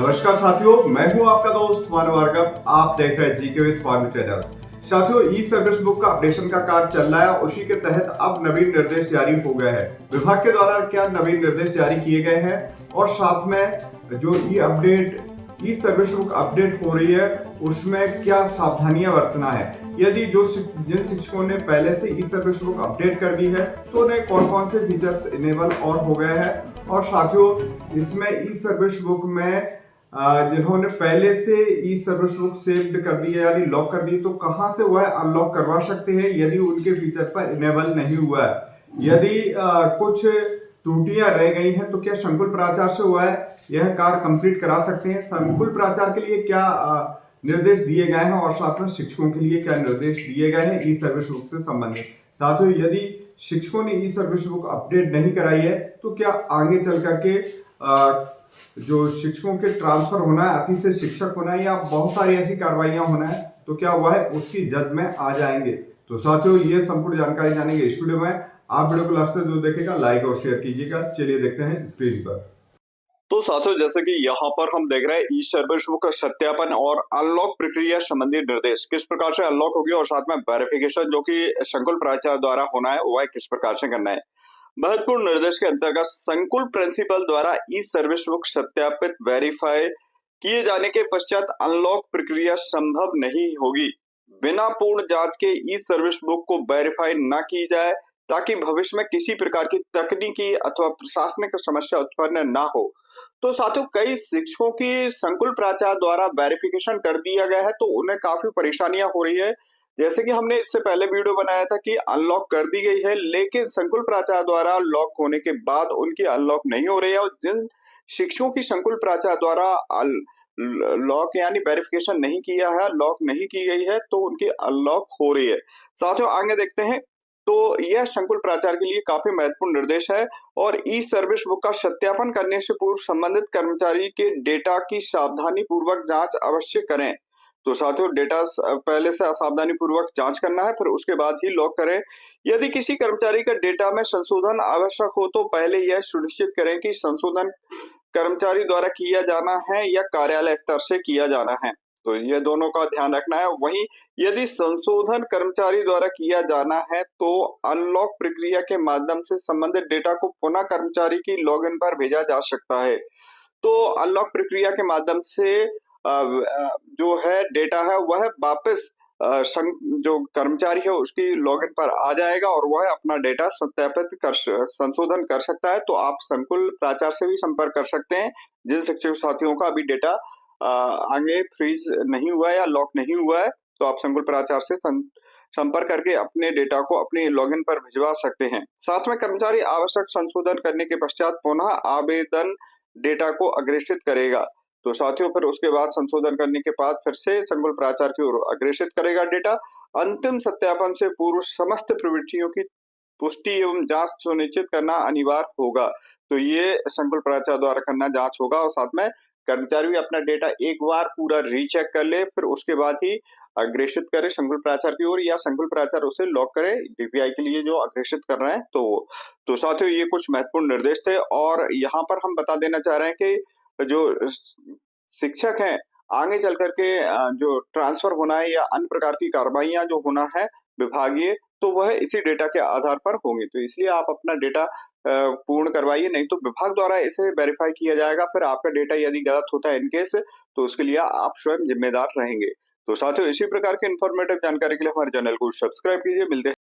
नमस्कार साथियों, मैं हूं आपका दोस्त मानव भार्गव। आप देख रहे हैं जीके विद फार्मू चैनल। साथियों, ई सर्विस बुक का अपडेशन का कार्य चल रहा है। उसी के तहत अब नवीन निर्देश जारी हो गए हैं। विभाग के द्वारा क्या नवीन निर्देश जारी किए गए हैं और साथ में जो ई सर्विस बुक अपडेट हो रही है उसमें क्या सावधानियां बरतना है। यदि जिन शिक्षकों ने पहले से ई सर्विस बुक अपडेट कर दी है तो उन्हें कौन कौन से फीचर्स इनेबल और हो गए हैं। और साथियों, इसमें ई सर्विस बुक में जिन्होंने पहले से ई सर्विस बुक सेव्ड कर दी है यानी लॉक कर दी, तो कहां से वह अनलॉक करवा सकते हैं यदि उनके फीचर पर इनेबल नहीं हुआ है। यदि कुछ त्रुटियां रह गई हैं तो क्या संकुल प्राचार्य से वह यह कार्य कंप्लीट करा सकते हैं। संकुल प्राचार्य के लिए क्या निर्देश दिए गए हैं और साथ में शिक्षकों के लिए क्या निर्देश दिए गए हैं ई सर्विस बुक से संबंधित। साथ ही यदि शिक्षकों ने ई सर्विस बुक अपडेट नहीं कराई है तो क्या आगे चल करके जो शिक्षकों के ट्रांसफर होना है, अति से शिक्षक होना है या बहुत सारी ऐसी कार्रवाइयां होना है, तो क्या वह उसकी जद में आ जाएंगे। तो साथियों, ये संपूर्ण जानकारी जानेंगे इस वीडियो में। आप वीडियो को लास्ट तक जो देखेगा लाइक और शेयर कीजिएगा। चलिए देखते हैं स्क्रीन पर। तो साथियों, जैसे कि यहाँ पर हम देख रहे हैं ई सर्विस बुक का सत्यापन और अनलॉक प्रक्रिया संबंधी निर्देश किस प्रकार से अनलॉक होगी और साथ में वेरिफिकेशन जो कि संकुल प्राचार्य द्वारा होना है वह किस प्रकार से करना है। महत्वपूर्ण निर्देश के अंतर्गत संकुल प्रिंसिपल द्वारा ई सर्विस बुक सत्यापित वेरीफाई किए जाने के पश्चात अनलॉक प्रक्रिया संभव नहीं होगी बिना पूर्ण जांच के ई सर्विस बुक को वेरीफाई न की जाए, ताकि भविष्य में किसी प्रकार की तकनीकी अथवा प्रशासनिक समस्या उत्पन्न न हो। तो साथियों, कई शिक्षकों की संकुल प्राचार्य द्वारा वेरिफिकेशन कर दिया गया है तो उन्हें काफी परेशानियां हो रही है। जैसे कि हमने इससे पहले वीडियो बनाया था कि अनलॉक कर दी गई है, लेकिन संकुल प्राचार्य द्वारा लॉक होने के बाद उनकी अनलॉक नहीं हो रही है। और जिन शिक्षकों की संकुल प्राचार्य द्वारा लॉक यानी वेरिफिकेशन नहीं किया है, लॉक नहीं की गई है, तो उनकी अनलॉक हो रही है। साथियों, आगे देखते हैं। तो यह संकुल प्राचार्य के लिए काफी महत्वपूर्ण निर्देश है। और ई सर्विस बुक का सत्यापन करने से पूर्व संबंधित कर्मचारी के डेटा की सावधानी पूर्वक जांच अवश्य करें। तो साथियों, डेटा पहले से सावधानी पूर्वक जांच करना है, फिर उसके बाद ही लॉक करें। यदि किसी कर्मचारी का डेटा में संशोधन आवश्यक हो तो पहले यह सुनिश्चित करें कि संशोधन कर्मचारी द्वारा किया जाना है या कार्यालय स्तर से किया जाना है। तो ये दोनों का ध्यान रखना है। वहीं यदि संशोधन कर्मचारी द्वारा किया जाना है तो अनलॉक प्रक्रिया के माध्यम से संबंधित डेटा को पुनः कर्मचारी की लॉगिन पर भेजा जा सकता है। तो अनलॉक प्रक्रिया के माध्यम से जो है डेटा है वह वापस जो कर्मचारी है उसकी लॉगिन पर आ जाएगा और वह अपना डेटा सत्यापित कर संशोधन कर सकता है। तो आप संकुल प्राचार्य से भी संपर्क कर सकते हैं जिन शिक्षक साथियों का अभी डेटा आगे फ्रीज नहीं हुआ है या लॉक नहीं हुआ है, तो आप संकुल प्राचार्य से संपर्क करके अपने डेटा को अपने लॉगिन पर भिजवा सकते हैं। साथ में कर्मचारी आवश्यक संशोधन करने के पश्चात पुनः आवेदन डेटा को अग्रेषित करेगा। तो साथियों, फिर उसके बाद संशोधन करने के बाद फिर से संकुल प्राचार्य की ओर अग्रेषित करेगा डेटा। अंतिम सत्यापन से पूर्व समस्त प्रविष्टियों की पुष्टि एवं जांच सुनिश्चित करना अनिवार्य होगा। तो ये संकुल प्राचार्य द्वारा करना जांच होगा और साथ में कर्मचारी भी अपना डेटा एक बार पूरा रीचेक कर ले, फिर उसके बाद ही अग्रेषित करे संकुल प्राचार्य की ओर या संकुल प्राचार्य उसे लॉक करे डीपीआई के लिए जो अग्रेषित कर रहे हैं। तो साथियों, ये कुछ महत्वपूर्ण निर्देश थे। और यहाँ पर हम बता देना चाह रहे हैं कि जो शिक्षक हैं आगे चल करके जो ट्रांसफर होना है या अन्य प्रकार की कार्रवाइयां जो होना है विभागीय, तो वह इसी डेटा के आधार पर होंगी। तो इसलिए आप अपना डेटा पूर्ण करवाइए, नहीं तो विभाग द्वारा इसे वेरीफाई किया जाएगा। फिर आपका डेटा यदि गलत होता है इनकेस, तो उसके लिए आप स्वयं जिम्मेदार रहेंगे। तो साथियों, इसी प्रकार के इंफॉर्मेटिव जानकारी के लिए हमारे चैनल को सब्सक्राइब कीजिए। मिलते हैं